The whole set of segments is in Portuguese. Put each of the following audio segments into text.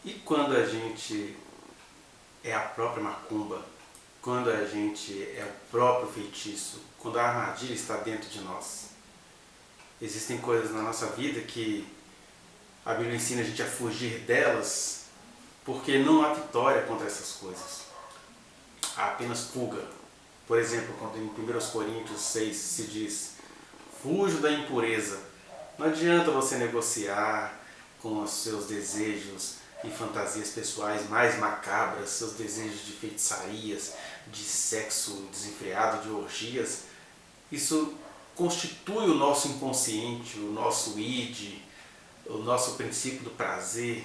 E quando a gente é a própria macumba, quando a gente é o próprio feitiço, quando a armadilha está dentro de nós? Existem coisas na nossa vida que a Bíblia ensina a gente a fugir delas, porque não há vitória contra essas coisas. Há apenas fuga. Por exemplo, quando em 1 Coríntios 6 se diz: fujo da impureza. Não adianta você negociar com os seus desejos e fantasias pessoais mais macabras, seus desejos de feitiçarias, de sexo desenfreado, de orgias. Isso constitui o nosso inconsciente, o nosso id, o nosso princípio do prazer.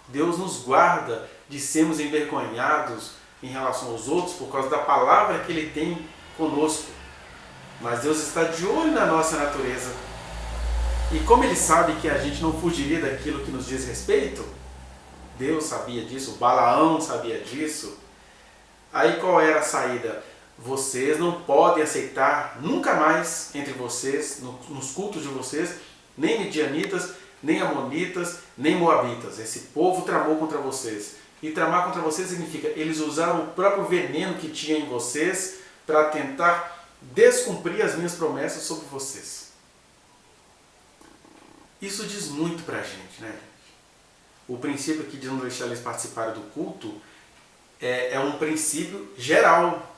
Deus nos guarda de sermos envergonhados em relação aos outros por causa da palavra que Ele tem conosco. Mas Deus está de olho na nossa natureza. E como Ele sabe que a gente não fugiria daquilo que nos diz respeito, Deus sabia disso, Balaão sabia disso. Aí qual era a saída? Vocês não podem aceitar nunca mais entre vocês, nos cultos de vocês, nem midianitas, nem amonitas, nem moabitas. Esse povo tramou contra vocês. E tramar contra vocês significa, eles usaram o próprio veneno que tinha em vocês para tentar descumprir as minhas promessas sobre vocês. Isso diz muito pra gente, né? O princípio aqui de não deixar eles participarem do culto é um princípio geral,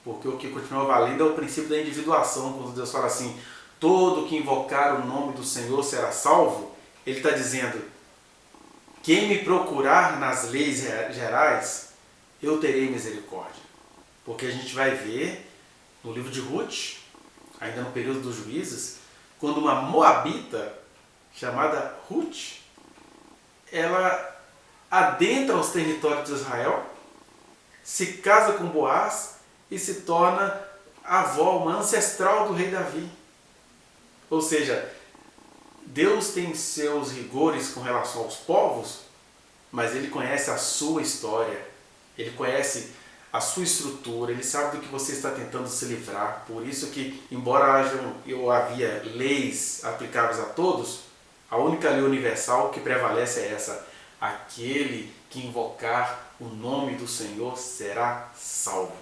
porque o que continua valendo é o princípio da individuação. Quando Deus fala assim, todo que invocar o nome do Senhor será salvo, Ele está dizendo, quem me procurar nas leis gerais, eu terei misericórdia. Porque a gente vai ver no livro de Ruth, ainda no período dos juízes, quando uma moabita chamada Ruth, ela adentra os territórios de Israel, se casa com Boaz e se torna avó, uma ancestral do rei Davi. Ou seja, Deus tem seus rigores com relação aos povos, mas Ele conhece a sua história, Ele conhece a sua estrutura, Ele sabe do que você está tentando se livrar. Por isso que, embora havia leis aplicáveis a todos, a única lei universal que prevalece é essa: aquele que invocar o nome do Senhor será salvo.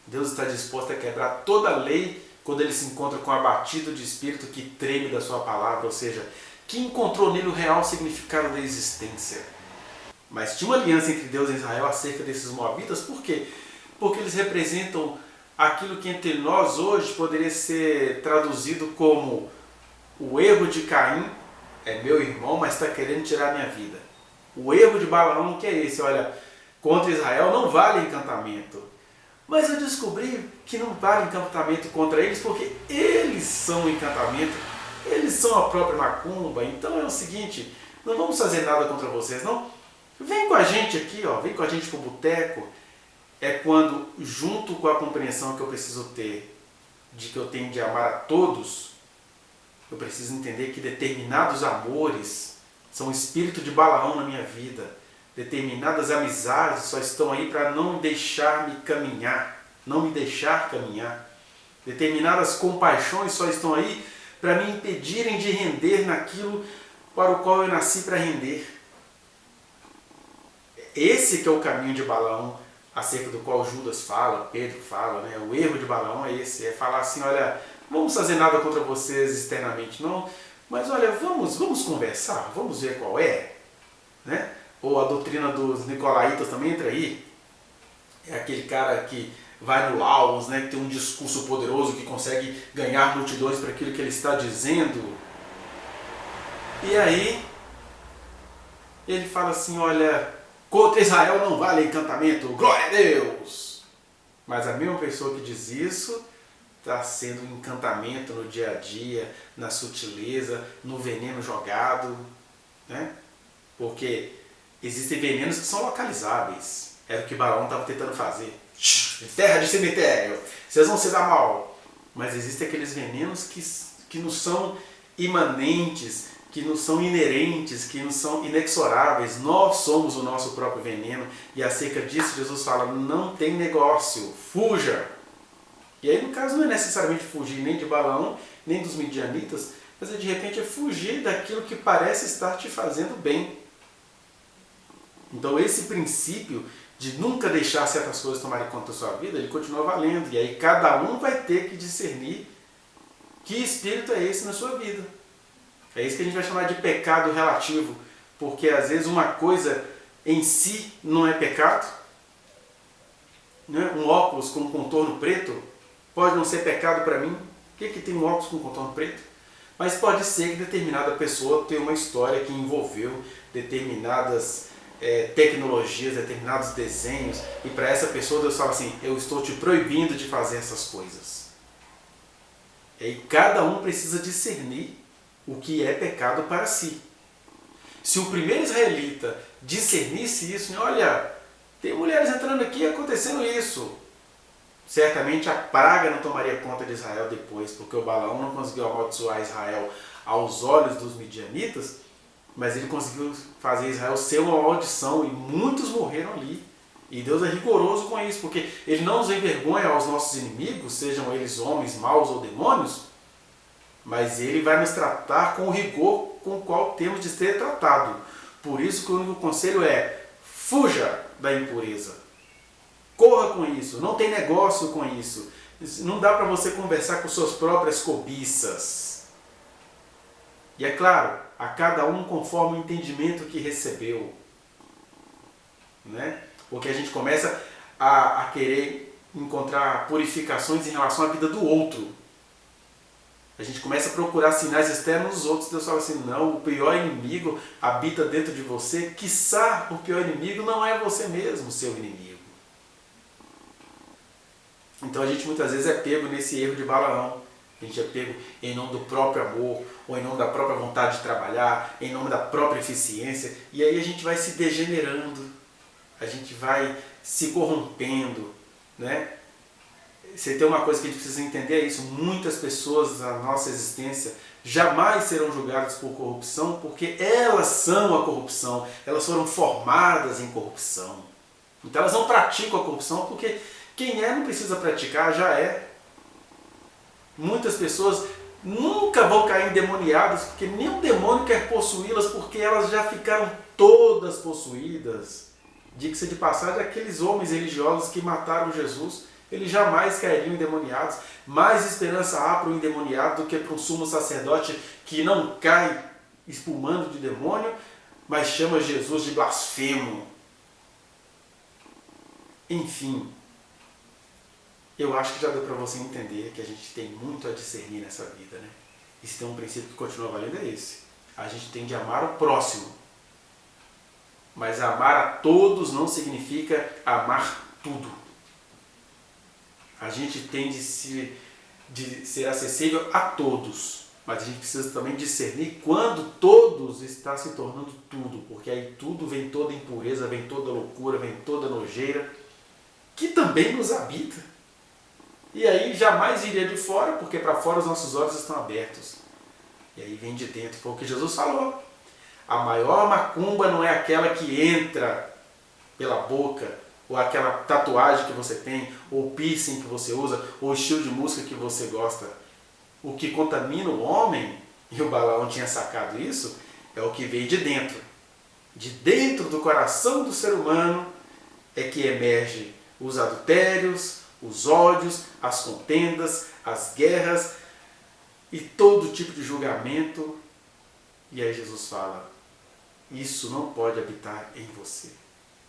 Deus está disposto a quebrar toda a lei quando Ele se encontra com o abatido de espírito que treme da sua palavra, ou seja, que encontrou nele o real significado da existência. Mas tinha uma aliança entre Deus e Israel acerca desses moabitas, por quê? Porque eles representam aquilo que entre nós hoje poderia ser traduzido como o erro de Caim, é meu irmão, mas está querendo tirar minha vida. O erro de Balaão que é esse, olha, contra Israel não vale encantamento. Mas eu descobri que não vale encantamento contra eles porque eles são o encantamento, eles são a própria macumba. Então é o seguinte, não vamos fazer nada contra vocês, não. Vem com a gente aqui, ó, vem com a gente pro boteco. É quando, junto com a compreensão que eu preciso ter de que eu tenho de amar a todos, eu preciso entender que determinados amores são o espírito de Balaão na minha vida. Determinadas amizades só estão aí para não deixar-me caminhar, não me deixar caminhar. Determinadas compaixões só estão aí para me impedirem de render naquilo para o qual eu nasci para render. Esse que é o caminho de Balaão, acerca do qual Judas fala, Pedro fala, né? O erro de Balaão é esse, é falar assim, olha, não vamos fazer nada contra vocês externamente, não, mas olha, vamos conversar, vamos ver qual é, né? Ou a doutrina dos nicolaítas também entra aí. É aquele cara que vai no Laos, né, que tem um discurso poderoso, que consegue ganhar multidões para aquilo que ele está dizendo. E aí, ele fala assim, olha, contra Israel não vale encantamento, glória a Deus! Mas a mesma pessoa que diz isso está sendo um encantamento no dia a dia, na sutileza, no veneno jogado, né? Porque existem venenos que são localizáveis. Era o que Balaão estava tentando fazer. Terra de cemitério, vocês vão se dar mal. Mas existem aqueles venenos que não são imanentes, que não são inerentes, que não são inexoráveis. Nós somos o nosso próprio veneno. E acerca disso Jesus fala, não tem negócio, fuja. E aí no caso não é necessariamente fugir nem de Balaão, nem dos midianitas, mas de repente é fugir daquilo que parece estar te fazendo bem. Então esse princípio de nunca deixar certas coisas tomarem conta da sua vida, ele continua valendo. E aí cada um vai ter que discernir que espírito é esse na sua vida. É isso que a gente vai chamar de pecado relativo, porque às vezes uma coisa em si não é pecado. Né? Um óculos com um contorno preto pode não ser pecado para mim. O que tem um óculos com contorno preto? Mas pode ser que determinada pessoa tenha uma história que envolveu determinadas tecnologias, determinados desenhos, e para essa pessoa Deus fala assim: eu estou te proibindo de fazer essas coisas. E aí cada um precisa discernir o que é pecado para si. Se o primeiro israelita discernisse isso, olha, tem mulheres entrando aqui acontecendo isso, certamente a praga não tomaria conta de Israel depois, porque o Balaão não conseguiu amaldiçoar Israel aos olhos dos midianitas, mas ele conseguiu fazer Israel ser uma maldição, e muitos morreram ali. E Deus é rigoroso com isso, porque Ele não nos envergonha aos nossos inimigos, sejam eles homens maus ou demônios, mas Ele vai nos tratar com o rigor com o qual temos de ser tratado. Por isso que o único conselho é: fuja da impureza. Corra com isso, não tem negócio com isso. Não dá para você conversar com suas próprias cobiças. E é claro, a cada um conforme o entendimento que recebeu. Né? Porque a gente começa a querer encontrar purificações em relação à vida do outro. A gente começa a procurar sinais externos nos outros. Deus fala assim: não, o pior inimigo habita dentro de você. Quiçá o pior inimigo não é você mesmo, o seu inimigo. Então a gente muitas vezes é pego nesse erro de Balaão. A gente é pego em nome do próprio amor, ou em nome da própria vontade de trabalhar, em nome da própria eficiência. E aí a gente vai se degenerando, a gente vai se corrompendo, né? Você tem uma coisa que a gente precisa entender, é isso: muitas pessoas na nossa existência jamais serão julgadas por corrupção, porque elas são a corrupção, elas foram formadas em corrupção. Então elas não praticam a corrupção, porque quem não precisa praticar, já é. Muitas pessoas nunca vão cair endemoniadas, porque nenhum demônio quer possuí-las, porque elas já ficaram todas possuídas. Diga-se de passagem, aqueles homens religiosos que mataram Jesus, eles jamais cairiam endemoniados. Mais esperança há para o endemoniado do que para um sumo sacerdote que não cai espumando de demônio, mas chama Jesus de blasfemo. Enfim, eu acho que já deu para você entender que a gente tem muito a discernir nessa vida, né? E se tem um princípio que continua valendo, é esse: a gente tem de amar o próximo. Mas amar a todos não significa amar tudo. A gente tem de ser acessível a todos, mas a gente precisa também discernir quando todos está se tornando tudo, porque aí tudo vem toda impureza, vem toda loucura, vem toda nojeira, que também nos habita. E aí jamais iria de fora, porque para fora os nossos olhos estão abertos. E aí vem de dentro, foi o que Jesus falou. A maior macumba não é aquela que entra pela boca, ou aquela tatuagem que você tem, ou o piercing que você usa, ou o estilo de música que você gosta. O que contamina o homem, e o Balaão tinha sacado isso, é o que vem de dentro. De dentro do coração do ser humano é que emerge os adultérios, os ódios, as contendas, as guerras e todo tipo de julgamento. E aí Jesus fala: isso não pode habitar em você.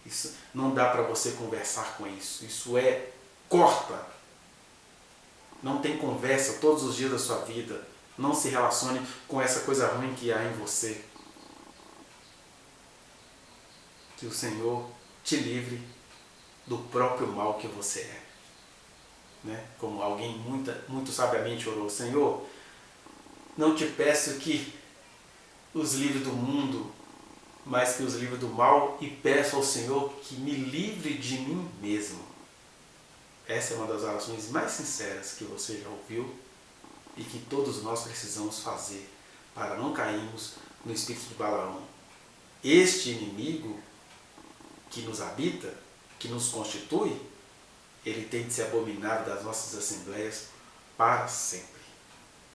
Isso não dá para você conversar com isso. Isso corta. Não tem conversa todos os dias da sua vida. Não se relacione com essa coisa ruim que há em você. Que o Senhor te livre do próprio mal que você é. Né? Como alguém muito sabiamente orou: Senhor, não te peço que os livre do mundo, mas que os livre do mal, e peço ao Senhor que me livre de mim mesmo. Essa é uma das orações mais sinceras que você já ouviu e que todos nós precisamos fazer para não cairmos no espírito de Balaão. Este inimigo que nos habita, que nos constitui, ele tem de ser abominável das nossas assembleias para sempre.